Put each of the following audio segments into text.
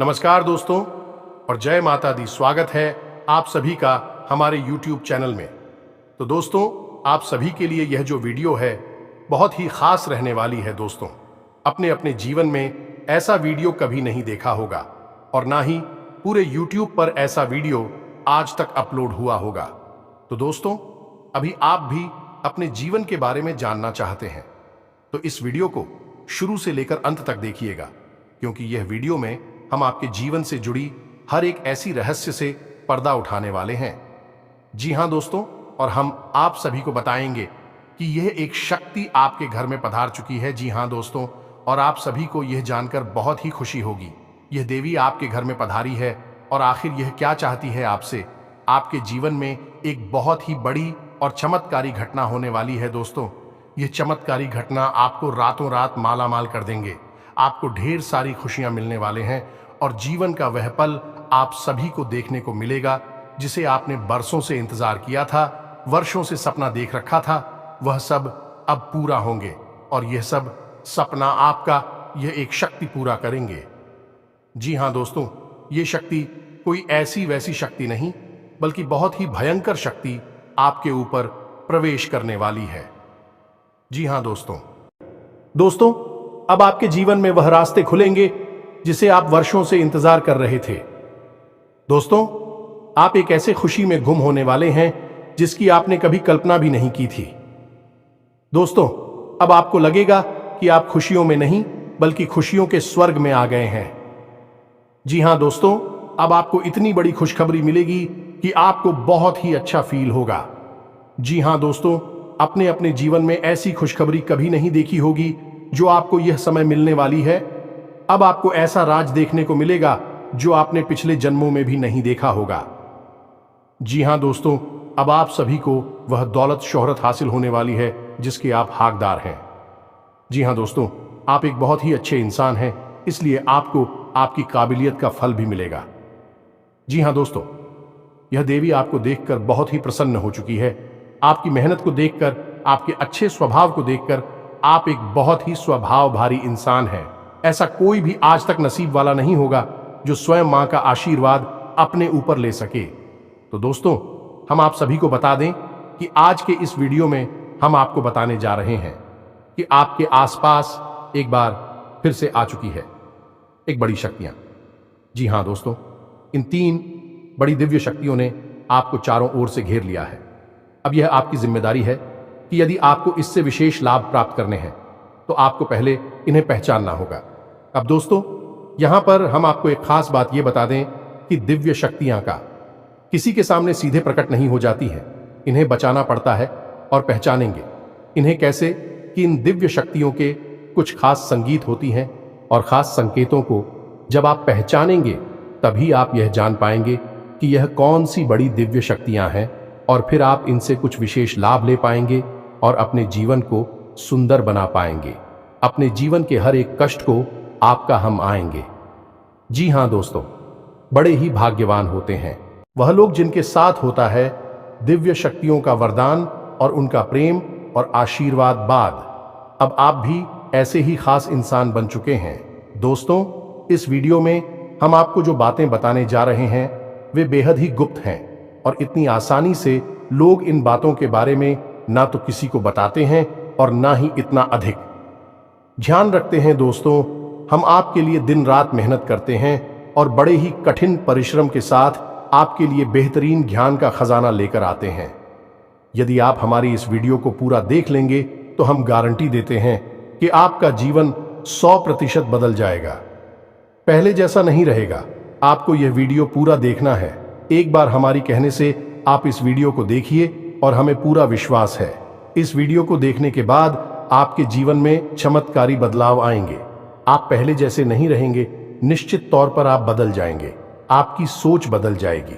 नमस्कार दोस्तों और जय माता दी। स्वागत है आप सभी का हमारे YouTube चैनल में। तो दोस्तों, आप सभी के लिए यह जो वीडियो है बहुत ही खास रहने वाली है। दोस्तों, अपने अपने जीवन में ऐसा वीडियो कभी नहीं देखा होगा और ना ही पूरे YouTube पर ऐसा वीडियो आज तक अपलोड हुआ होगा। तो दोस्तों, अभी आप भी अपने जीवन के बारे में जानना चाहते हैं तो इस वीडियो को शुरू से लेकर अंत तक देखिएगा, क्योंकि यह वीडियो में हम आपके जीवन से जुड़ी हर एक ऐसी रहस्य से पर्दा उठाने वाले हैं। जी हां दोस्तों, और हम आप सभी को बताएंगे कि यह एक शक्ति आपके घर में पधार चुकी है। जी हां दोस्तों, और आप सभी को यह जानकर बहुत ही खुशी होगी, यह देवी आपके घर में पधारी है और आखिर यह क्या चाहती है आपसे। आपके जीवन में एक बहुत ही बड़ी और चमत्कारी घटना होने वाली है। दोस्तों, यह चमत्कारी घटना आपको रातों रात मालामाल कर देंगे। आपको ढेर सारी खुशियां मिलने वाले हैं और जीवन का वह पल आप सभी को देखने को मिलेगा जिसे आपने बरसों से इंतजार किया था, वर्षों से सपना देख रखा था। वह सब अब पूरा होंगे और यह सब सपना आपका यह एक शक्ति पूरा करेंगे। जी हां दोस्तों, ये शक्ति कोई ऐसी वैसी शक्ति नहीं, बल्कि बहुत ही भयंकर शक्ति आपके ऊपर प्रवेश करने वाली है। जी हां दोस्तों, अब आपके जीवन में वह रास्ते खुलेंगे जिसे आप वर्षों से इंतजार कर रहे थे। दोस्तों, आप एक ऐसे खुशी में गुम होने वाले हैं जिसकी आपने कभी कल्पना भी नहीं की थी। दोस्तों, अब आपको लगेगा कि आप खुशियों में नहीं बल्कि खुशियों के स्वर्ग में आ गए हैं। जी हां दोस्तों, अब आपको इतनी बड़ी खुशखबरी मिलेगी कि आपको बहुत ही अच्छा फील होगा। जी हां दोस्तों, अपने अपने जीवन में ऐसी खुशखबरी कभी नहीं देखी होगी जो आपको यह समय मिलने वाली है। अब आपको ऐसा राज देखने को मिलेगा जो आपने पिछले जन्मों में भी नहीं देखा होगा। जी हां दोस्तों, अब आप सभी को वह दौलत शोहरत हासिल होने वाली है जिसके आप हकदार हैं। जी हां दोस्तों, आप एक बहुत ही अच्छे इंसान हैं, इसलिए आपको आपकी काबिलियत का फल भी मिलेगा। जी हां दोस्तों, यह देवी आपको देखकर बहुत ही प्रसन्न हो चुकी है। आपकी मेहनत को देखकर, आपके अच्छे स्वभाव को देखकर आप एक बहुत ही स्वभाव भारी इंसान हैं। ऐसा कोई भी आज तक नसीब वाला नहीं होगा जो स्वयं मां का आशीर्वाद अपने ऊपर ले सके। तो दोस्तों, हम आप सभी को बता दें कि आज के इस वीडियो में हम आपको बताने जा रहे हैं कि आपके आसपास एक बार फिर से आ चुकी है एक बड़ी शक्तियां। जी हां दोस्तों, इन 3 बड़ी दिव्य शक्तियों ने आपको चारों ओर से घेर लिया है। अब यह आपकी जिम्मेदारी है कि यदि आपको इससे विशेष लाभ प्राप्त करने हैं तो आपको पहले इन्हें पहचानना होगा। अब दोस्तों, यहां पर हम आपको एक खास बात यह बता दें कि दिव्य शक्तियां का किसी के सामने सीधे प्रकट नहीं हो जाती है। इन्हें बचाना पड़ता है। और पहचानेंगे इन्हें कैसे कि इन दिव्य शक्तियों के कुछ खास संगीत होती हैं और खास संकेतों को जब आप पहचानेंगे तभी आप यह जान पाएंगे कि यह कौन सी बड़ी दिव्य शक्तियां हैं, और फिर आप इनसे कुछ विशेष लाभ ले पाएंगे और अपने जीवन को सुंदर बना पाएंगे। अपने जीवन के हर एक कष्ट को आपका हम आएंगे। जी हां दोस्तों, बड़े ही भाग्यवान होते हैं वह लोग जिनके साथ होता है दिव्य शक्तियों का वरदान और उनका प्रेम और आशीर्वाद बाद। अब आप भी ऐसे ही खास इंसान बन चुके हैं। दोस्तों, इस वीडियो में हम आपको जो बातें बताने जा रहे हैं वे बेहद ही गुप्त हैं और इतनी आसानी से लोग इन बातों के बारे में ना तो किसी को बताते हैं और ना ही इतना अधिक ध्यान रखते हैं। दोस्तों, हम आपके लिए दिन रात मेहनत करते हैं और बड़े ही कठिन परिश्रम के साथ आपके लिए बेहतरीन ज्ञान का खजाना लेकर आते हैं। यदि आप हमारी इस वीडियो को पूरा देख लेंगे तो हम गारंटी देते हैं कि आपका जीवन 100% बदल जाएगा, पहले जैसा नहीं रहेगा। आपको यह वीडियो पूरा देखना है। एक बार हमारी कहने से आप इस वीडियो को देखिए और हमें पूरा विश्वास है इस वीडियो को देखने के बाद आपके जीवन में चमत्कारी बदलाव आएंगे। आप पहले जैसे नहीं रहेंगे, निश्चित तौर पर आप बदल जाएंगे, आपकी सोच बदल जाएगी।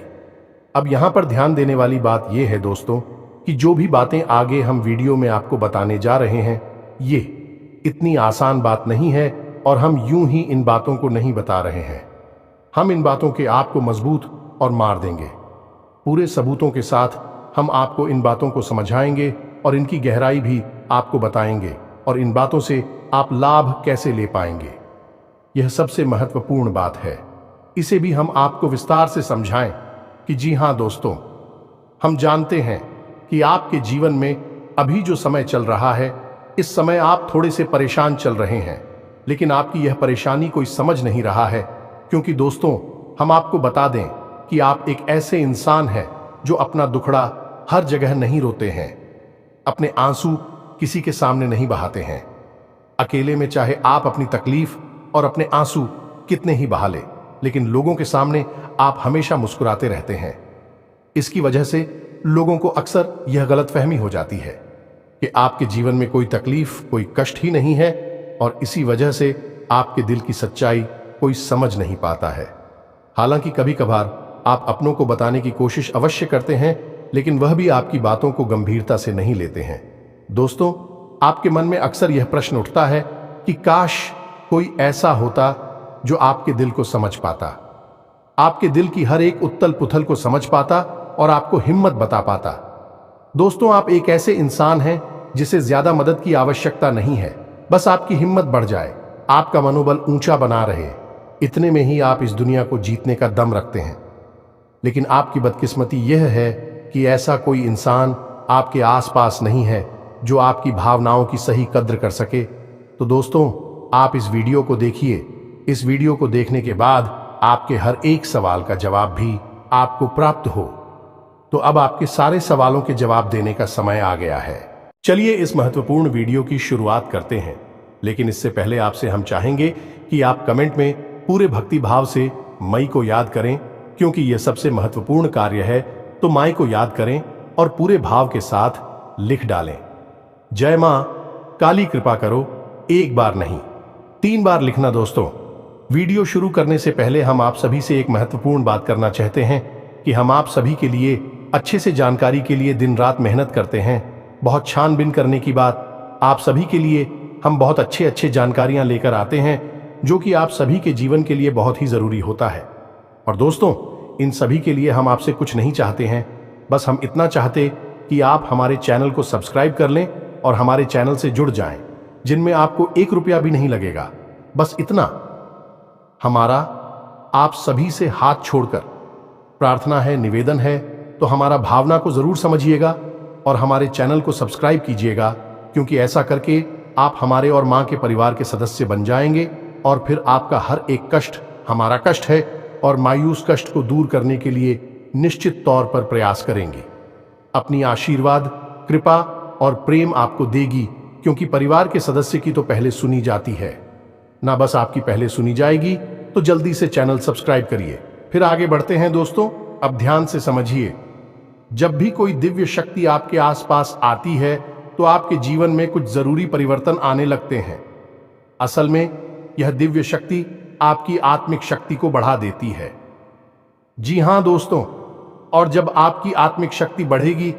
अब यहां पर ध्यान देने वाली बात यह है दोस्तों कि जो भी बातें आगे हम वीडियो में आपको बताने जा रहे हैं ये इतनी आसान बात नहीं है और हम यूं ही इन बातों को नहीं बता रहे हैं। हम इन बातों के आपको मजबूत और मार देंगे। पूरे सबूतों के साथ हम आपको इन बातों को समझाएंगे और इनकी गहराई भी आपको बताएंगे और इन बातों से आप लाभ कैसे ले पाएंगे। यह सबसे महत्वपूर्ण बात है। इसे भी हम आपको विस्तार से समझाएं कि जी हां दोस्तों, हम जानते हैं कि आपके जीवन में अभी जो समय चल रहा है, इस समय आप थोड़े से परेशान चल रहे हैं, लेकिन आपकी यह परेशानी कोई समझ नहीं रहा है। क्योंकि दोस्तों, हम आपको बता दें कि आप एक ऐसे इंसान हैं जो अपना दुखड़ा हर जगह नहीं रोते हैं, अपने आंसू किसी के सामने नहीं बहाते हैं। अकेले में चाहे आप अपनी तकलीफ और अपने आंसू कितने ही बहा ले, लेकिन लोगों के सामने आप हमेशा मुस्कुराते रहते हैं। इसकी वजह से लोगों को अक्सर यह गलतफहमी हो जाती है कि आपके जीवन में कोई तकलीफ, कोई कष्ट ही नहीं है, और इसी वजह से आपके दिल की सच्चाई कोई समझ नहीं पाता है। हालांकि कभी कभार आप अपनों को बताने की कोशिश अवश्य करते हैं, लेकिन वह भी आपकी बातों को गंभीरता से नहीं लेते हैं। दोस्तों, आपके मन में अक्सर यह प्रश्न उठता है कि काश कोई ऐसा होता जो आपके दिल को समझ पाता, आपके दिल की हर एक उथल पुथल को समझ पाता और आपको हिम्मत बता पाता। दोस्तों, आप एक ऐसे इंसान हैं जिसे ज्यादा मदद की आवश्यकता नहीं है, बस आपकी हिम्मत बढ़ जाए, आपका मनोबल ऊंचा बना रहे, इतने में ही आप इस दुनिया को जीतने का दम रखते हैं। लेकिन आपकी बदकिस्मती यह है कि ऐसा कोई इंसान आपके आसपास नहीं है जो आपकी भावनाओं की सही कद्र कर सके। तो दोस्तों, आप इस वीडियो को देखिए। इस वीडियो को देखने के बाद आपके हर एक सवाल का जवाब भी आपको प्राप्त हो। तो अब आपके सारे सवालों के जवाब देने का समय आ गया है। चलिए इस महत्वपूर्ण वीडियो की शुरुआत करते हैं, लेकिन इससे पहले आपसे हम चाहेंगे कि आप कमेंट में पूरे भक्ति भाव से मई को याद करें, क्योंकि यह सबसे महत्वपूर्ण कार्य है। तो माई को याद करें और पूरे भाव के साथ लिख डालें, जय मां काली कृपा करो। एक बार नहीं, 3 बार लिखना। दोस्तों, वीडियो शुरू करने से पहले हम आप सभी से एक महत्वपूर्ण बात करना चाहते हैं कि हम आप सभी के लिए अच्छे से जानकारी के लिए दिन रात मेहनत करते हैं। बहुत छानबीन करने की बात, आप सभी के लिए हम बहुत अच्छे जानकारियां लेकर आते हैं, जो कि आप सभी के जीवन के लिए बहुत ही जरूरी होता है। और दोस्तों, इन सभी के लिए हम आपसे कुछ नहीं चाहते हैं, बस हम इतना चाहते कि आप हमारे चैनल को सब्सक्राइब कर लें और हमारे चैनल से जुड़ जाएं, जिनमें आपको 1 रुपया भी नहीं लगेगा। बस इतना हमारा आप सभी से हाथ छोड़कर प्रार्थना है, निवेदन है। तो हमारा भावना को जरूर समझिएगा और हमारे चैनल को सब्सक्राइब कीजिएगा, क्योंकि ऐसा करके आप हमारे और मां के परिवार के सदस्य बन जाएंगे और फिर आपका हर एक कष्ट हमारा कष्ट है और मायूस कष्ट को दूर करने के लिए निश्चित तौर पर प्रयास करेंगे। अपनी आशीर्वाद, कृपा और प्रेम आपको देगी, क्योंकि परिवार के सदस्य की तो पहले सुनी जाती है ना, बस आपकी पहले सुनी जाएगी। तो जल्दी से चैनल सब्सक्राइब करिए। फिर आगे बढ़ते हैं। दोस्तों, अब ध्यान से समझिए, जब भी कोई दिव्य शक्ति आपके आसपास आती है तो आपके जीवन में कुछ जरूरी परिवर्तन आने लगते हैं। असल में यह दिव्य शक्ति आपकी आत्मिक शक्ति को बढ़ा देती है। जी हां दोस्तों, और जब आपकी आत्मिक शक्ति बढ़ेगी,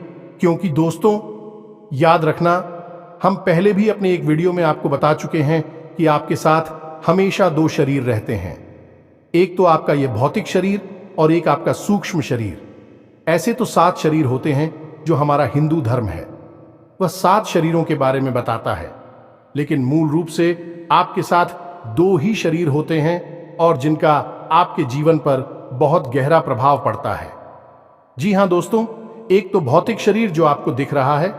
क्योंकि दोस्तों याद रखना, हम पहले भी अपने एक वीडियो में आपको बता चुके हैं कि आपके साथ हमेशा 2 शरीर रहते हैं। एक तो आपका यह भौतिक शरीर और एक आपका सूक्ष्म शरीर। ऐसे तो 7 शरीर होते हैं जो हमारा हिंदू धर्म है, वह 7 शरीरों के बारे में बताता है, लेकिन मूल रूप से आपके साथ 2 ही शरीर होते हैं और जिनका आपके जीवन पर बहुत गहरा प्रभाव पड़ता है। जी हां दोस्तों, एक तो भौतिक शरीर जो आपको दिख रहा है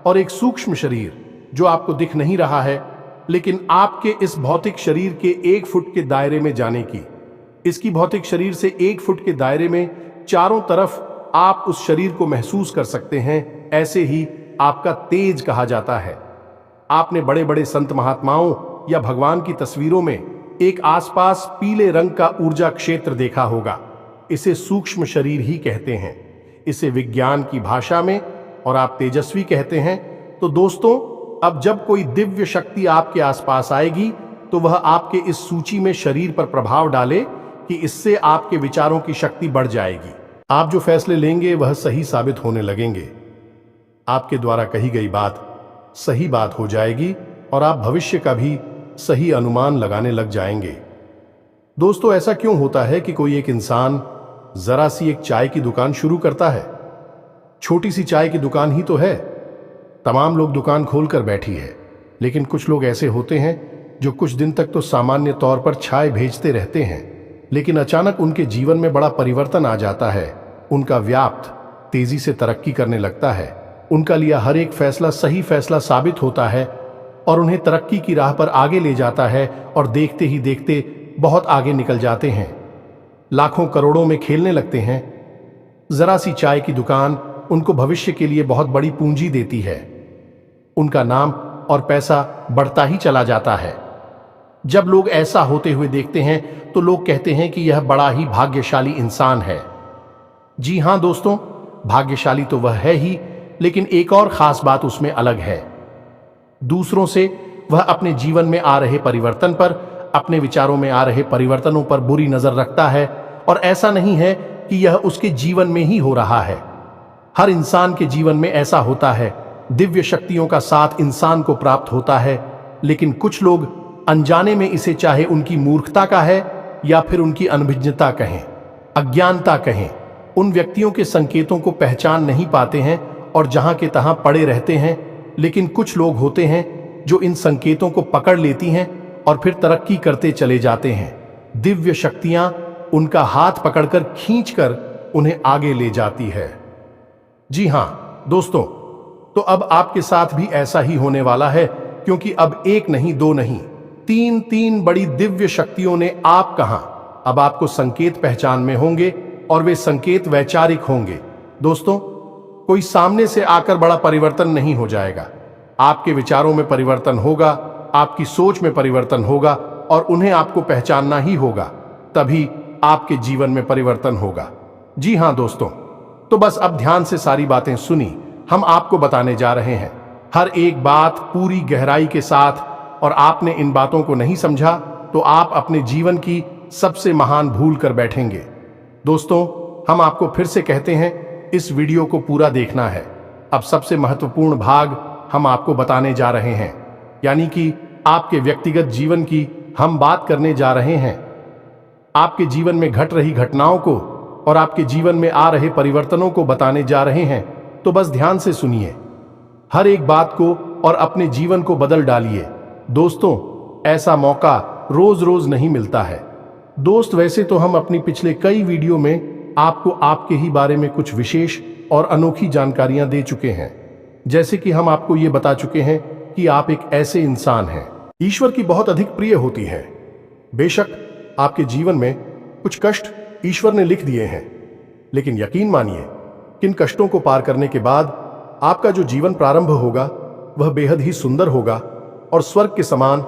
और एक सूक्ष्म शरीर जो आपको दिख नहीं रहा है, लेकिन आपके इस भौतिक शरीर के 1 फुट के दायरे में जाने की, इसकी भौतिक शरीर से 1 फुट के दायरे में चारों तरफ आप उस शरीर को महसूस कर सकते हैं। ऐसे ही आपका तेज कहा जाता है। आपने बड़े बड़े संत महात्माओं या भगवान की तस्वीरों में एक आसपास पीले रंग का ऊर्जा क्षेत्र देखा होगा। इसे सूक्ष्म शरीर ही कहते हैं, इसे विज्ञान की भाषा में, और आप तेजस्वी कहते हैं। तो दोस्तों, अब जब कोई दिव्य शक्ति आपके आसपास आएगी तो वह आपके इस सूची में शरीर पर प्रभाव डाले कि इससे आपके विचारों की शक्ति बढ़ जाएगी। आप जो फैसले लेंगे वह सही साबित होने लगेंगे। आपके द्वारा कही गई बात सही बात हो जाएगी और आप भविष्य का भी सही अनुमान लगाने लग जाएंगे। दोस्तों, ऐसा क्यों होता है कि कोई एक इंसान जरा सी एक चाय की दुकान शुरू करता है? छोटी सी चाय की दुकान ही तो है, तमाम लोग दुकान खोलकर बैठी है, लेकिन कुछ लोग ऐसे होते हैं जो कुछ दिन तक तो सामान्य तौर पर चाय भेजते रहते हैं, लेकिन अचानक उनके जीवन में बड़ा परिवर्तन आ जाता है। उनका व्याप्त तेजी से तरक्की करने लगता है। उनका लिया हर एक फैसला सही फैसला साबित होता है और उन्हें तरक्की की राह पर आगे ले जाता है और देखते ही देखते बहुत आगे निकल जाते हैं। लाखों करोड़ों में खेलने लगते हैं। जरा सी चाय की दुकान उनको भविष्य के लिए बहुत बड़ी पूंजी देती है। उनका नाम और पैसा बढ़ता ही चला जाता है। जब लोग ऐसा होते हुए देखते हैं तो लोग कहते हैं कि यह बड़ा ही भाग्यशाली इंसान है। जी हां दोस्तों, भाग्यशाली तो वह है ही, लेकिन एक और खास बात उसमें अलग है। दूसरों से वह अपने जीवन में आ रहे परिवर्तन पर, अपने विचारों में आ रहे परिवर्तनों पर बुरी नजर रखता है। और ऐसा नहीं है कि यह उसके जीवन में ही हो रहा है। हर इंसान के जीवन में ऐसा होता है। दिव्य शक्तियों का साथ इंसान को प्राप्त होता है, लेकिन कुछ लोग अनजाने में इसे, चाहे उनकी मूर्खता का है या फिर उनकी अनभिज्ञता कहें, अज्ञानता कहें, उन व्यक्तियों के संकेतों को पहचान नहीं पाते हैं और जहां के तहां पड़े रहते हैं। लेकिन कुछ लोग होते हैं जो इन संकेतों को पकड़ लेती हैं और फिर तरक्की करते चले जाते हैं। दिव्य शक्तियां उनका हाथ पकड़कर खींचकर उन्हें आगे ले जाती है। जी हां दोस्तों, तो अब आपके साथ भी ऐसा ही होने वाला है, क्योंकि अब एक नहीं, दो नहीं, तीन बड़ी दिव्य शक्तियों ने आप कहां, अब आपको संकेत पहचान में होंगे और वे संकेत वैचारिक होंगे। दोस्तों, कोई सामने से आकर बड़ा परिवर्तन नहीं हो जाएगा। आपके विचारों में परिवर्तन होगा, आपकी सोच में परिवर्तन होगा और उन्हें आपको पहचानना ही होगा, तभी आपके जीवन में परिवर्तन होगा। जी हां दोस्तों, तो बस अब ध्यान से सारी बातें सुनी। हम आपको बताने जा रहे हैं हर एक बात पूरी गहराई के साथ, और आपने इन बातों को नहीं समझा तो आप अपने जीवन की सबसे महान भूल कर बैठेंगे। दोस्तों, हम आपको फिर से कहते हैं, इस वीडियो को पूरा देखना है। अब सबसे महत्वपूर्ण भाग हम आपको बताने जा रहे हैं, यानी कि आपके व्यक्तिगत जीवन की हम बात करने जा रहे हैं। आपके जीवन में घट रही घटनाओं को और आपके जीवन में आ रहे परिवर्तनों को बताने जा रहे हैं। तो बस ध्यान से सुनिए हर एक बात को और अपने जीवन को बदल डालिए। दोस्तों, ऐसा मौका रोज रोज नहीं मिलता है। दोस्त, वैसे तो हम अपनी पिछले कई वीडियो में आपको आपके ही बारे में कुछ विशेष और अनोखी जानकारियां दे चुके हैं। जैसे कि हम आपको ये बता चुके हैं कि आप एक ऐसे इंसान हैं ईश्वर की बहुत अधिक प्रिय होती हैं। बेशक आपके जीवन में कुछ कष्ट ईश्वर ने लिख दिए हैं, लेकिन यकीन मानिए, किन कष्टों को पार करने के बाद आपका जो जीवन प्रारंभ होगा वह बेहद ही सुंदर होगा और स्वर्ग के समान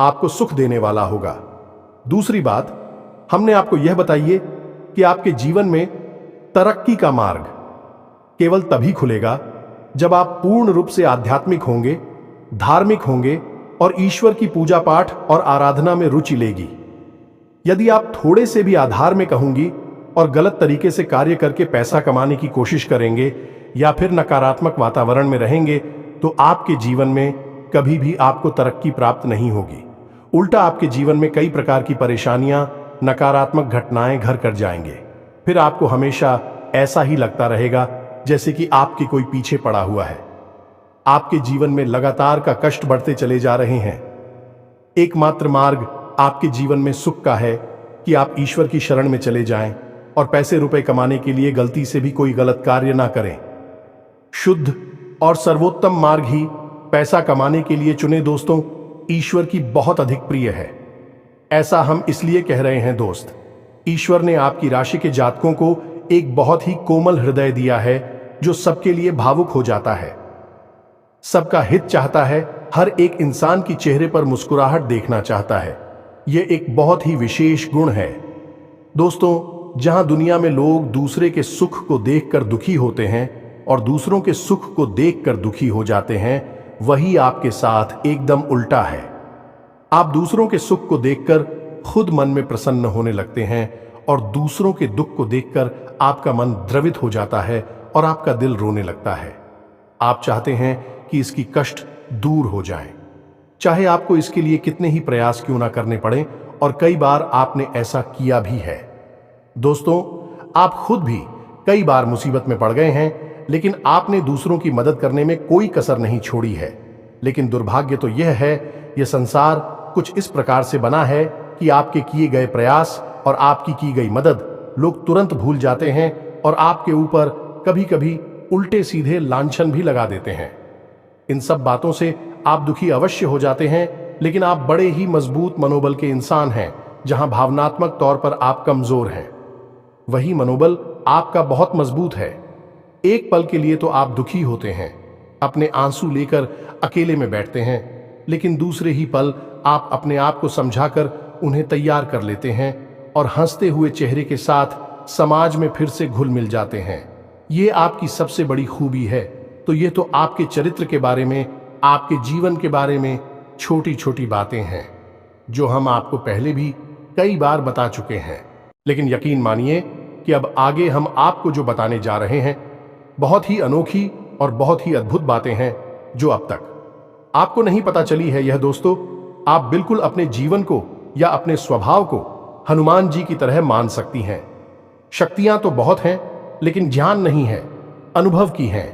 आपको सुख देने वाला होगा। दूसरी बात, हमने आपको यह बताइए कि आपके जीवन में तरक्की का मार्ग केवल तभी खुलेगा जब आप पूर्ण रूप से आध्यात्मिक होंगे, धार्मिक होंगे और ईश्वर की पूजा पाठ और आराधना में रुचि लेगी। यदि आप थोड़े से भी अधार्मिक होंगी और गलत तरीके से कार्य करके पैसा कमाने की कोशिश करेंगे या फिर नकारात्मक वातावरण में रहेंगे, तो आपके जीवन में कभी भी आपको तरक्की प्राप्त नहीं होगी। उल्टा आपके जीवन में कई प्रकार की परेशानियां, नकारात्मक घटनाएं घर कर जाएंगे। फिर आपको हमेशा ऐसा ही लगता रहेगा जैसे कि आपके कोई पीछे पड़ा हुआ है। आपके जीवन में लगातार का कष्ट बढ़ते चले जा रहे हैं। एकमात्र मार्ग आपके जीवन में सुख का है कि आप ईश्वर की शरण में चले जाएं और पैसे रुपए कमाने के लिए गलती से भी कोई गलत कार्य ना करें। शुद्ध और सर्वोत्तम मार्ग ही पैसा कमाने के लिए चुने। दोस्तों, ईश्वर की बहुत अधिक प्रिय है। ऐसा हम इसलिए कह रहे हैं दोस्त, ईश्वर ने आपकी राशि के जातकों को एक बहुत ही कोमल हृदय दिया है जो सबके लिए भावुक हो जाता है, सबका हित चाहता है, हर एक इंसान की चेहरे पर मुस्कुराहट देखना चाहता है। यह एक बहुत ही विशेष गुण है। दोस्तों, जहां दुनिया में लोग दूसरे के सुख को देखकर दुखी होते हैं और दूसरों के सुख को देखकर दुखी हो जाते हैं, वही आपके साथ एकदम उल्टा है। आप दूसरों के सुख को देखकर खुद मन में प्रसन्न होने लगते हैं और दूसरों के दुख को देखकर आपका मन द्रवित हो जाता है और आपका दिल रोने लगता है। आप चाहते हैं कि इसकी कष्ट दूर हो जाए, चाहे आपको इसके लिए कितने ही प्रयास क्यों ना करने पड़े, और कई बार आपने ऐसा किया भी है। दोस्तों, आप खुद भी कई बार मुसीबत में पड़ गए हैं, लेकिन आपने दूसरों की मदद करने में कोई कसर नहीं छोड़ी है। लेकिन दुर्भाग्य तो यह है, यह संसार कुछ इस प्रकार से बना है कि आपके किए गए प्रयास और आपकी की गई मदद लोग तुरंत भूल जाते हैं और आपके ऊपर कभी कभी उल्टे सीधे लांछन भी लगा देते हैं। इन सब बातों से आप दुखी अवश्य हो जाते हैं, लेकिन आप बड़े ही मजबूत मनोबल के इंसान हैं। जहां भावनात्मक तौर पर आप कमजोर हैं, वही मनोबल आपका बहुत मजबूत है। एक पल के लिए तो आप दुखी होते हैं, अपने आंसू लेकर अकेले में बैठते हैं, लेकिन दूसरे ही पल आप अपने आप को समझाकर उन्हें तैयार कर लेते हैं और हंसते हुए चेहरे के साथ समाज में फिर से घुल मिल जाते हैं। ये आपकी सबसे बड़ी खूबी है। तो ये तो आपके चरित्र के बारे में, आपके जीवन के बारे में छोटी छोटी बातें हैं जो हम आपको पहले भी कई बार बता चुके हैं, लेकिन यकीन मानिए कि अब आगे हम आपको जो बताने जा रहे हैं बहुत ही अनोखी और बहुत ही अद्भुत बातें हैं जो अब तक आपको नहीं पता चली है। यह दोस्तों, आप बिल्कुल अपने जीवन को या अपने स्वभाव को हनुमान जी की तरह मान सकती हैं। शक्तियां तो बहुत हैं, लेकिन ज्ञान नहीं है, अनुभव की हैं।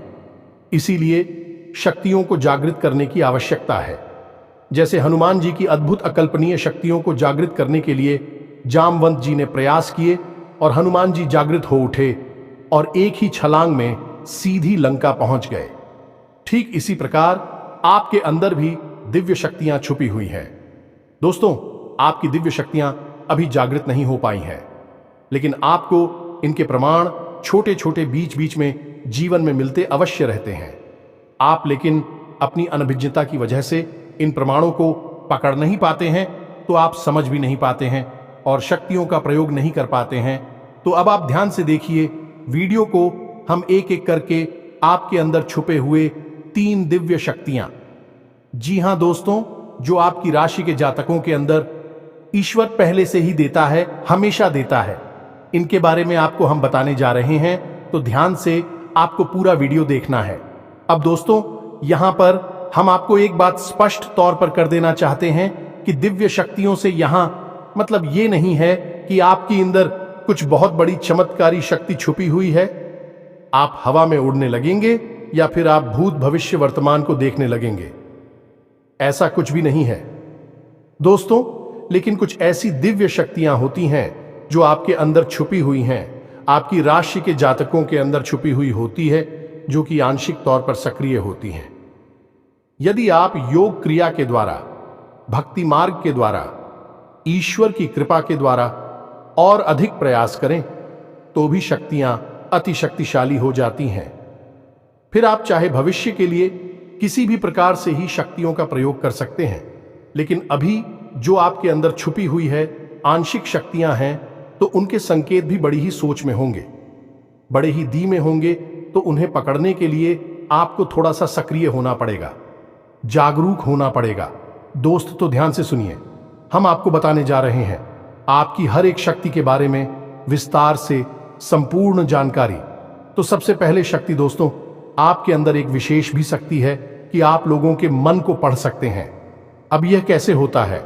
इसीलिए शक्तियों को जागृत करने की आवश्यकता है। जैसे हनुमान जी की अद्भुत अकल्पनीय शक्तियों को जागृत करने के लिए जामवंत जी ने प्रयास किए और हनुमान जी जागृत हो उठे और एक ही छलांग में सीधी लंका पहुंच गए। ठीक इसी प्रकार आपके अंदर भी दिव्य शक्तियां छुपी हुई हैं। दोस्तों, आपकी दिव्य शक्तियां अभी जागृत नहीं हो पाई हैं, लेकिन आपको इनके प्रमाण छोटे छोटे बीच बीच में जीवन में मिलते अवश्य रहते हैं। आप लेकिन अपनी अनभिज्ञता की वजह से इन प्रमाणों को पकड़ नहीं पाते हैं, तो आप समझ भी नहीं पाते हैं और शक्तियों का प्रयोग नहीं कर पाते हैं। तो अब आप ध्यान से देखिए वीडियो को, हम एक एक करके आपके अंदर छुपे हुए 3 दिव्य शक्तियां, जी हां दोस्तों, जो आपकी राशि के जातकों के अंदर ईश्वर पहले से ही देता है, हमेशा देता है, इनके बारे में आपको हम बताने जा रहे हैं। तो ध्यान से आपको पूरा वीडियो देखना है। अब दोस्तों, यहां पर हम आपको एक बात स्पष्ट तौर पर कर देना चाहते हैं कि दिव्य शक्तियों से यहां मतलब ये नहीं है कि आपके अंदर कुछ बहुत बड़ी चमत्कारी शक्ति छुपी हुई है। आप हवा में उड़ने लगेंगे या फिर आप भूत भविष्य वर्तमान को देखने लगेंगे, ऐसा कुछ भी नहीं है दोस्तों। लेकिन कुछ ऐसी दिव्य शक्तियां होती हैं जो आपके अंदर छुपी हुई हैं, आपकी राशि के जातकों के अंदर छुपी हुई होती है, जो कि आंशिक तौर पर सक्रिय होती हैं। यदि आप योग क्रिया के द्वारा, भक्ति मार्ग के द्वारा, ईश्वर की कृपा के द्वारा और अधिक प्रयास करें तो भी शक्तियां अति शक्तिशाली हो जाती हैं। फिर आप चाहे भविष्य के लिए किसी भी प्रकार से ही शक्तियों का प्रयोग कर सकते हैं, लेकिन अभी जो आपके अंदर छुपी हुई है आंशिक शक्तियां हैं, तो उनके संकेत भी बड़ी ही सोच में होंगे, बड़े ही धीमे होंगे। तो उन्हें पकड़ने के लिए आपको थोड़ा सा सक्रिय होना पड़ेगा, जागरूक होना पड़ेगा। दोस्त, तो ध्यान से सुनिए, हम आपको बताने जा रहे हैं आपकी हर एक शक्ति के बारे में विस्तार से संपूर्ण जानकारी। तो सबसे पहले शक्ति दोस्तों, आपके अंदर एक विशेष भी शक्ति है कि आप लोगों के मन को पढ़ सकते हैं। अब यह कैसे होता है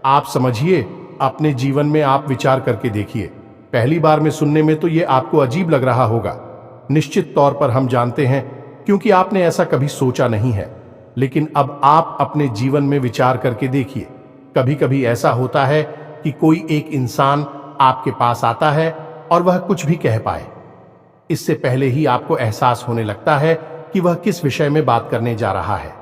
आप समझिए, अपने जीवन में आप विचार करके देखिए। पहली बार में सुनने में तो यह आपको अजीब लग रहा होगा, निश्चित तौर पर हम जानते हैं, क्योंकि आपने ऐसा कभी सोचा नहीं है। लेकिन अब आप अपने जीवन में विचार करके देखिए। कभी कभी ऐसा होता है कि कोई एक इंसान आपके पास आता है और वह कुछ भी कह पाए, इससे पहले ही आपको एहसास होने लगता है कि वह किस विषय में बात करने जा रहा है।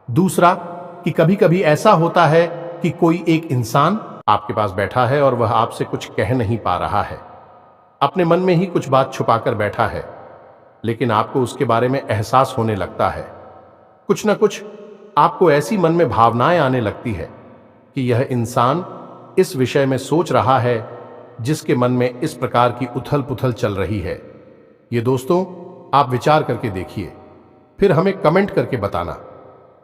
दूसरा, कि कभी कभी ऐसा होता है कि कोई एक इंसान आपके पास बैठा है और वह आपसे कुछ कह नहीं पा रहा है, अपने मन में ही कुछ बात छुपाकर बैठा है, लेकिन आपको उसके बारे में एहसास होने लगता है। कुछ न कुछ आपको ऐसी मन में भावनाएं आने लगती है कि यह इंसान इस विषय में सोच रहा है जिसके मन में इस प्रकार की उथल पुथल चल रही है। ये दोस्तों, आप विचार करके देखिए, फिर हमें कमेंट करके बताना।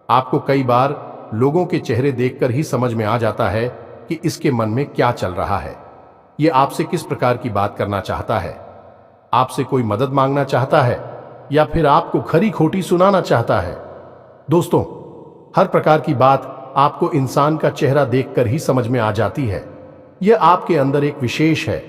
आपको कई बार लोगों के चेहरे देखकर ही समझ में आ जाता है कि इसके मन में क्या चल रहा है, ये आपसे किस प्रकार की बात करना चाहता है, आपसे कोई मदद मांगना चाहता है या फिर आपको खरी खोटी सुनाना चाहता है। दोस्तों, हर प्रकार की बात आपको इंसान का चेहरा देखकर ही समझ में आ जाती है। यह आपके अंदर एक विशेष है,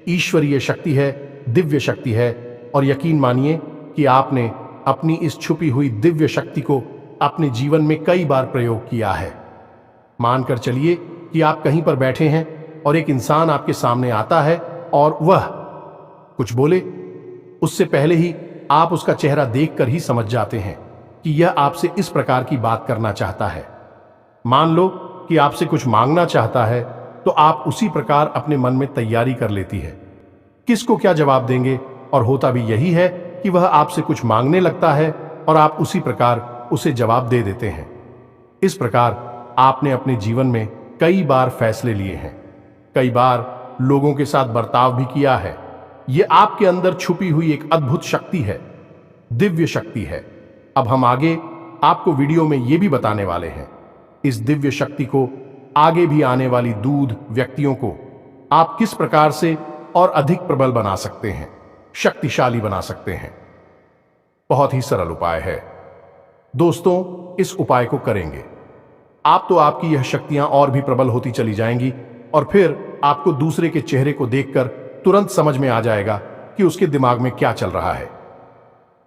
ईश्वरीय शक्ति है, दिव्य शक्ति है। और यकीन मानिए कि आपने अपनी इस छुपी हुई दिव्य शक्ति को अपने जीवन में कई बार प्रयोग किया है। मानकर चलिए कि आप कहीं पर बैठे हैं और एक इंसान आपके सामने आता है और वह कुछ बोले, उससे पहले ही आप उसका चेहरा देखकर ही समझ जाते हैं कि यह आपसे इस प्रकार की बात करना चाहता है। मान लो कि आपसे कुछ मांगना चाहता है, तो आप उसी प्रकार अपने मन में तैयारी कर लेती है किसको क्या जवाब देंगे, और होता भी यही है कि वह आपसे कुछ मांगने लगता है और आप उसी प्रकार उसे जवाब दे देते हैं। इस प्रकार आपने अपने जीवन में कई बार फैसले लिए हैं, कई बार लोगों के साथ बर्ताव भी किया है। यह आपके अंदर छुपी हुई एक अद्भुत शक्ति है, दिव्य शक्ति है। अब हम आगे आपको वीडियो में यह भी बताने वाले हैं, इस दिव्य शक्ति को आगे भी आने वाली दूध व्यक्तियों को आप किस प्रकार से और अधिक प्रबल बना सकते हैं, शक्तिशाली बना सकते हैं। बहुत ही सरल उपाय है दोस्तों, इस उपाय को करेंगे आप तो आपकी यह शक्तियां और भी प्रबल होती चली जाएंगी और फिर आपको दूसरे के चेहरे को देखकर तुरंत समझ में आ जाएगा कि उसके दिमाग में क्या चल रहा है।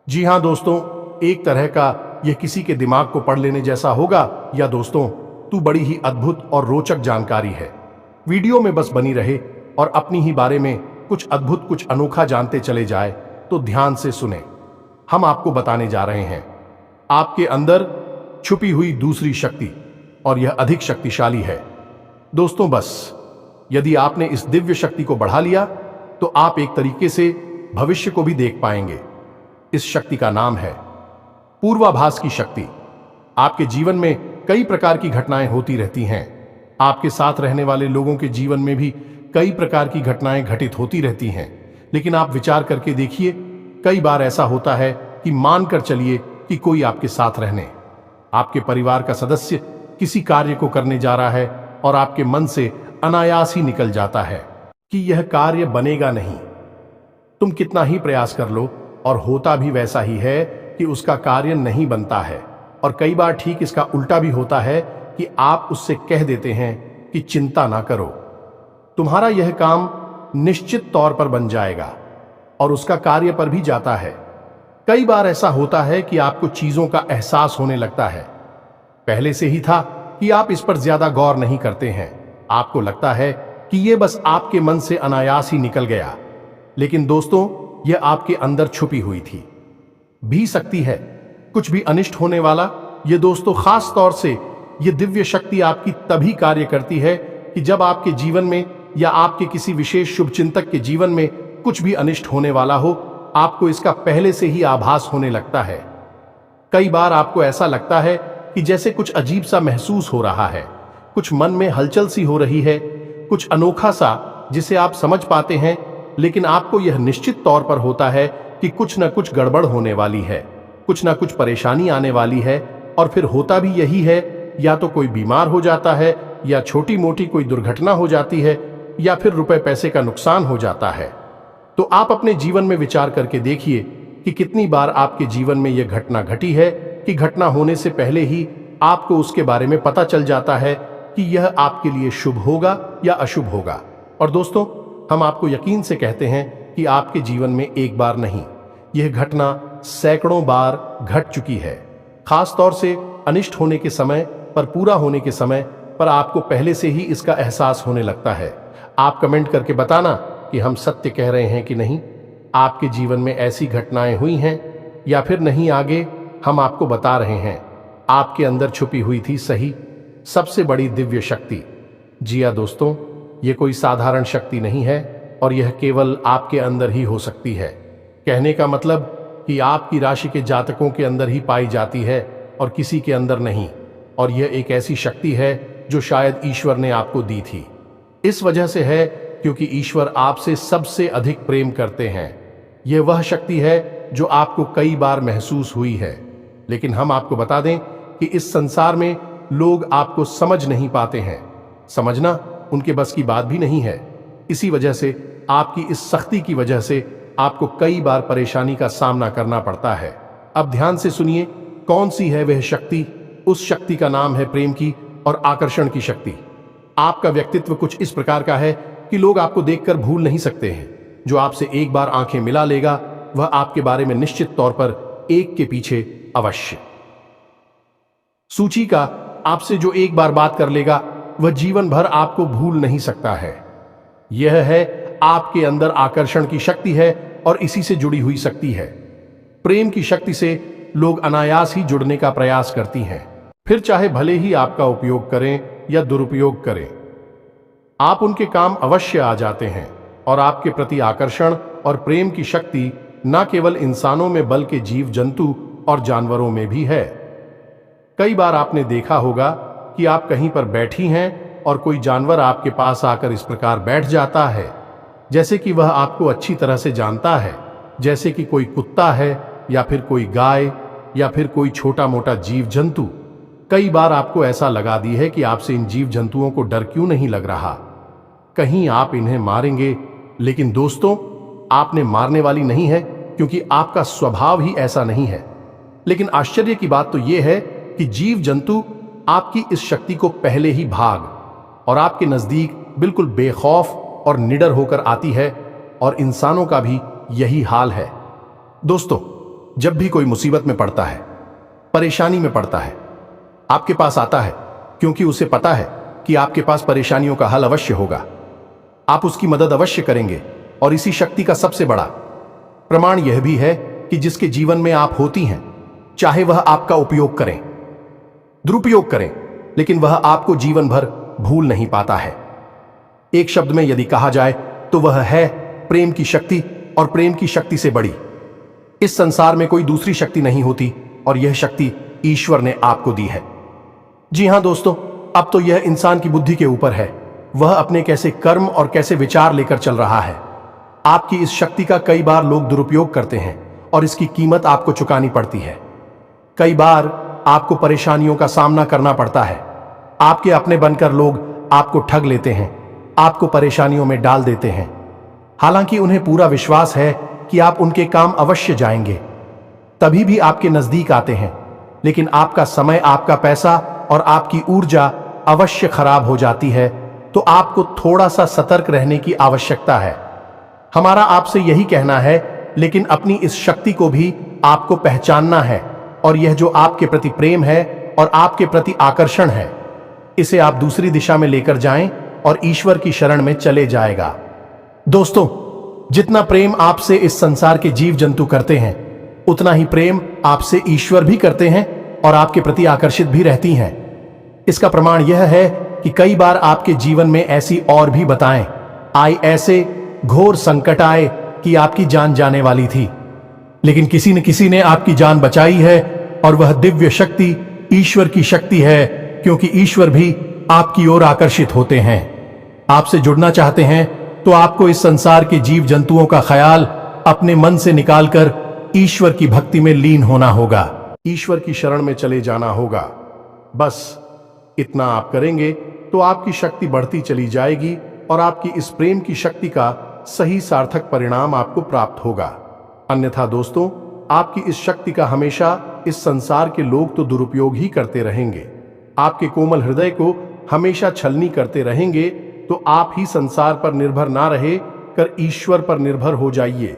जी हां दोस्तों, एक तरह का यह किसी के दिमाग को पढ़ लेने जैसा होगा, या दोस्तों तू बड़ी ही अद्भुत और रोचक जानकारी है। वीडियो में बस बनी रहे और अपनी ही बारे में कुछ अद्भुत कुछ अनोखा जानते चले जाए, तो ध्यान से सुने। हम आपको बताने जा रहे हैं आपके अंदर छुपी हुई दूसरी शक्ति, और यह अधिक शक्तिशाली है। दोस्तों बस यदि आपने इस दिव्य शक्ति को बढ़ा लिया तो आप एक तरीके से भविष्य को भी देख पाएंगे। इस शक्ति का नाम है पूर्वाभास की शक्ति। आपके जीवन में कई प्रकार की घटनाएं होती रहती हैं, आपके साथ रहने वाले लोगों के जीवन में भी कई प्रकार की घटनाएं घटित होती रहती हैं, लेकिन आप विचार करके देखिए, कई बार ऐसा होता है कि मानकर चलिए कि कोई आपके साथ रहने, आपके परिवार का सदस्य किसी कार्य को करने जा रहा है और आपके मन से अनायास ही निकल जाता है कि यह कार्य बनेगा नहीं। तुम कितना ही प्रयास कर लो और होता भी वैसा ही है कि उसका कार्य नहीं बनता है। और कई बार ठीक इसका उल्टा भी होता है कि आप उससे कह देते हैं कि चिंता ना करो, तुम्हारा यह काम निश्चित तौर पर बन जाएगा, और उसका कार्य पर भी जाता है। कई बार ऐसा होता है कि आपको चीजों का एहसास होने लगता है, पहले से ही था कि आप इस पर ज्यादा गौर नहीं करते हैं, आपको लगता है कि यह बस आपके मन से अनायास ही निकल गया, लेकिन दोस्तों यह आपके अंदर छुपी हुई थी भी सकती है। कुछ भी अनिष्ट होने वाला, यह दोस्तों खास तौर से यह दिव्य शक्ति आपकी तभी कार्य करती है कि जब आपके जीवन में या आपके किसी विशेष शुभचिंतक के जीवन में कुछ भी अनिष्ट होने वाला हो, आपको इसका पहले से ही आभास होने लगता है। कई बार आपको ऐसा लगता है कि जैसे कुछ अजीब सा महसूस हो रहा है, कुछ मन में हलचल सी हो रही है, कुछ अनोखा सा जिसे आप समझ पाते हैं, लेकिन आपको यह निश्चित तौर पर होता है कि कुछ न कुछ गड़बड़ होने वाली है, कुछ न कुछ परेशानी आने वाली है। और फिर होता भी यही है, या तो कोई बीमार हो जाता है, या छोटी मोटी कोई दुर्घटना हो जाती है, या फिर रुपए पैसे का नुकसान हो जाता है। तो आप अपने जीवन में विचार करके देखिए कि कितनी बार आपके जीवन में यह घटना घटी है कि घटना होने से पहले ही आपको उसके बारे में पता चल जाता है कि यह आपके लिए शुभ होगा या अशुभ होगा। और दोस्तों हम आपको यकीन से कहते हैं कि आपके जीवन में एक बार नहीं, यह घटना सैकड़ों बार घट चुकी है। खास तौर से अनिष्ट होने के समय पर, पूरा होने के समय पर आपको पहले से ही इसका एहसास होने लगता है। आप कमेंट करके बताना कि हम सत्य कह रहे हैं कि नहीं, आपके जीवन में ऐसी घटनाएं हुई हैं या फिर नहीं। आगे हम आपको बता रहे हैं आपके अंदर छुपी हुई थी सही सबसे बड़ी दिव्य शक्ति। जी हाँ दोस्तों, ये कोई साधारण शक्ति नहीं है, और यह केवल आपके अंदर ही हो सकती है। कहने का मतलब कि आपकी राशि के जातकों के अंदर ही पाई जाती है और किसी के अंदर नहीं। और यह एक ऐसी शक्ति है जो शायद ईश्वर ने आपको दी थी। इस वजह से है क्योंकि ईश्वर आपसे सबसे अधिक प्रेम करते हैं। यह वह शक्ति है जो आपको कई बार महसूस हुई है, लेकिन हम आपको बता दें कि इस संसार में लोग आपको समझ नहीं पाते हैं। समझना उनके बस की बात भी नहीं है। इसी वजह से आपकी इस सख्ती की वजह से आपको कई बार परेशानी का सामना करना पड़ता है। अब ध्यान से सुनिए कौन सी है वह शक्ति। उस शक्ति का नाम है प्रेम की और आकर्षण की शक्ति। आपका व्यक्तित्व कुछ इस प्रकार का है कि लोग आपको देखकर भूल नहीं सकते हैं। जो आपसे एक बार आंखें मिला लेगा वह आपके बारे में निश्चित तौर पर एक के पीछे अवश्य सूची का आपसे जो एक बार बात कर लेगा वह जीवन भर आपको भूल नहीं सकता है। यह है आपके अंदर आकर्षण की शक्ति है और इसी से जुड़ी हुई शक्ति है। प्रेम की शक्ति से लोग अनायास ही जुड़ने का प्रयास करती हैं, फिर चाहे भले ही आपका उपयोग करें या दुरुपयोग करें। आप उनके काम अवश्य आ जाते हैं और आपके प्रति आकर्षण और प्रेम की शक्ति न केवल इंसानों में बल्कि जीव जंतु और जानवरों में भी है। कई बार आपने देखा होगा कि आप कहीं पर बैठी हैं और कोई जानवर आपके पास आकर इस प्रकार बैठ जाता है जैसे कि वह आपको अच्छी तरह से जानता है, जैसे कि कोई कुत्ता है या फिर कोई गाय या फिर कोई छोटा मोटा जीव जंतु। कई बार आपको ऐसा लगा दी है कि आपसे इन जीव जंतुओं को डर क्यों नहीं लग रहा, कहीं आप इन्हें मारेंगे। लेकिन दोस्तों, आपने मारने वाली नहीं है क्योंकि आपका स्वभाव ही ऐसा नहीं है। लेकिन आश्चर्य की बात तो यह है कि जीव जंतु आपकी इस शक्ति को पहले ही भाग और आपके नजदीक बिल्कुल बेखौफ और निडर होकर आती है, और इंसानों का भी यही हाल है। दोस्तों, जब भी कोई मुसीबत में पड़ता है, परेशानी में पड़ता है, आपके पास आता है क्योंकि उसे पता है कि आपके पास परेशानियों का हल अवश्य होगा। आप उसकी मदद अवश्य करेंगे। और इसी शक्ति का सबसे बड़ा प्रमाण यह भी है कि जिसके जीवन में आप होती हैं, चाहे वह आपका उपयोग करें, दुरुपयोग करें, लेकिन वह आपको जीवन भर भूल नहीं पाता है। एक शब्द में यदि कहा जाए तो वह है प्रेम की शक्ति, और प्रेम की शक्ति से बड़ी इस संसार में कोई दूसरी शक्ति नहीं होती, और यह शक्ति ईश्वर ने आपको दी है। जी हां दोस्तों, अब तो यह इंसान की बुद्धि के ऊपर है, वह अपने कैसे कर्म और कैसे विचार लेकर चल रहा है। आपकी इस शक्ति का कई बार लोग दुरुपयोग करते हैं और इसकी कीमत आपको चुकानी पड़ती है। कई बार आपको परेशानियों का सामना करना पड़ता है। आपके अपने बनकर लोग आपको ठग लेते हैं, आपको परेशानियों में डाल देते हैं, हालांकि उन्हें पूरा विश्वास है कि आप उनके काम अवश्य जाएंगे, तभी भी आपके नजदीक आते हैं। लेकिन आपका समय, आपका पैसा और आपकी ऊर्जा अवश्य खराब हो जाती है, तो आपको थोड़ा सा सतर्क रहने की आवश्यकता है। हमारा आपसे यही कहना है, लेकिन अपनी इस शक्ति को भी आपको पहचानना है, और यह जो आपके प्रति प्रेम है और आपके प्रति आकर्षण है, इसे आप दूसरी दिशा में लेकर जाएं और ईश्वर की शरण में चले जाएगा। दोस्तों, जितना प्रेम आपसे इस संसार के जीव जंतु करते हैं, उतना ही प्रेम आपसे ईश्वर भी करते हैं और आपके प्रति आकर्षित भी रहती हैं। इसका प्रमाण यह है कि कई बार आपके जीवन में ऐसी और भी बताएं आई, ऐसे घोर संकट आए कि आपकी जान जाने वाली थी, लेकिन किसी न किसी ने आपकी जान बचाई है, और वह दिव्य शक्ति ईश्वर की शक्ति है, क्योंकि ईश्वर भी आपकी ओर आकर्षित होते हैं। आपसे जुड़ना चाहते हैं तो आपको इस संसार के जीव जंतुओं का ख्याल अपने मन से निकालकर ईश्वर की भक्ति में लीन होना होगा, ईश्वर की शरण में चले जाना होगा। बस इतना आप करेंगे तो आपकी शक्ति बढ़ती चली जाएगी और आपकी इस प्रेम की शक्ति का सही सार्थक परिणाम आपको प्राप्त होगा। अन्यथा दोस्तों, आपकी इस शक्ति का हमेशा इस संसार के लोग तो दुरुपयोग ही करते रहेंगे। आपके कोमल हृदय को हमेशा छलनी करते रहेंगे, तो आप ही संसार पर निर्भर ना रहे कर ईश्वर पर निर्भर हो जाइए।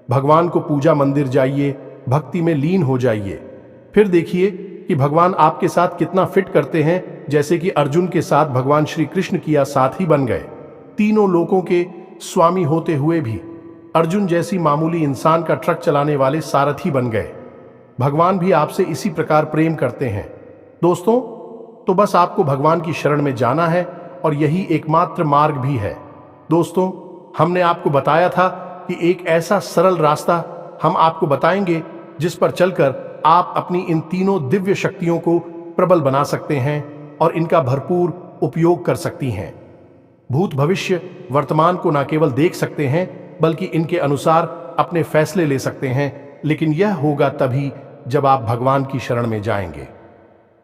भगवान को पूजा मंदिर जाइए, भक्ति में लीन हो जाइए। फिर देखिए कि भगवान आपके साथ कितना फिट करते हैं, जैसे कि अर्जुन के साथ भगवान श्री कृष्ण किया साथी बन गए। तीनों लोकों के स्वामी होते हुए भी अर्जुन जैसी मामूली इंसान का ट्रक चलाने वाले सारथी बन गए। भगवान भी आपसे इसी प्रकार प्रेम करते हैं। दोस्तों, तो बस आपको भगवान की शरण में जाना है, और यही एकमात्र मार्ग भी है। दोस्तों, हमने आपको बताया था कि एक ऐसा सरल रास्ता हम आपको बताएंगे जिस पर चलकर आप अपनी इन तीनों दिव्य शक्तियों को प्रबल बना सकते हैं और इनका भरपूर उपयोग कर सकती हैं। भूत, भविष्य, वर्तमान को न केवल देख सकते हैं बल्कि इनके अनुसार अपने फैसले ले सकते हैं, लेकिन यह होगा तभी जब आप भगवान की शरण में जाएंगे।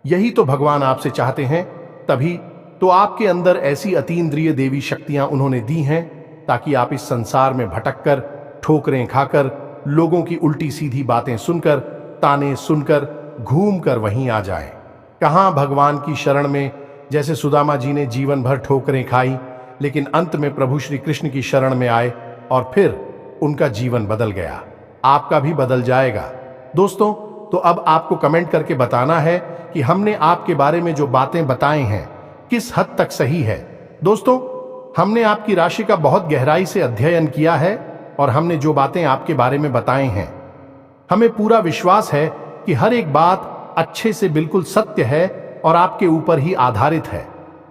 यही तो भगवान आपसे चाहते हैं, तभी तो आपके अंदर ऐसी अतीन्द्रिय देवी शक्तियां उन्होंने दी हैं, ताकि आप इस संसार में भटककर, ठोकरें खाकर, लोगों की उल्टी सीधी बातें सुनकर, ताने सुनकर, घूमकर वहीं आ जाएं। कहां भगवान की शरण में, जैसे सुदामा जी ने जीवन भर ठोकरें खाई, लेकिन अंत में प्रभु श्री कृष्ण की शरण में आए और फिर उनका जीवन बदल गया। आपका भी बदल जाएगा। दोस्तों, तो अब आपको कमेंट करके बताना है कि हमने आपके बारे में जो बातें बताए हैं किस हद तक सही है। दोस्तों, हमने आपकी राशि का बहुत गहराई से अध्ययन किया है और हमने जो बातें आपके बारे में बताए हैं, हमें पूरा विश्वास है कि हर एक बात अच्छे से बिल्कुल सत्य है और आपके ऊपर ही आधारित है।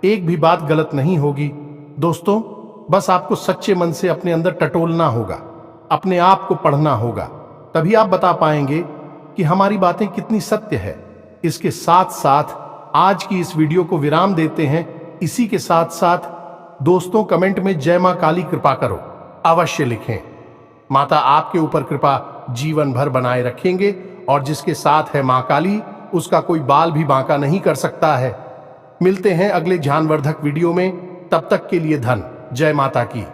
एक भी बात गलत नहीं होगी। दोस्तों, बस आपको सच्चे मन से अपने अंदर टटोलना होगा, अपने आप को पढ़ना होगा, तभी आप बता पाएंगे कि हमारी बातें कितनी सत्य है। इसके साथ साथ आज की इस वीडियो को विराम देते हैं। इसी के साथ साथ दोस्तों, कमेंट में जय मां काली कृपा करो अवश्य लिखें। माता आपके ऊपर कृपा जीवन भर बनाए रखेंगे और जिसके साथ है मां काली, उसका कोई बाल भी बांका नहीं कर सकता है। मिलते हैं अगले ज्ञानवर्धक वीडियो में, तब तक के लिए धन जय माता की।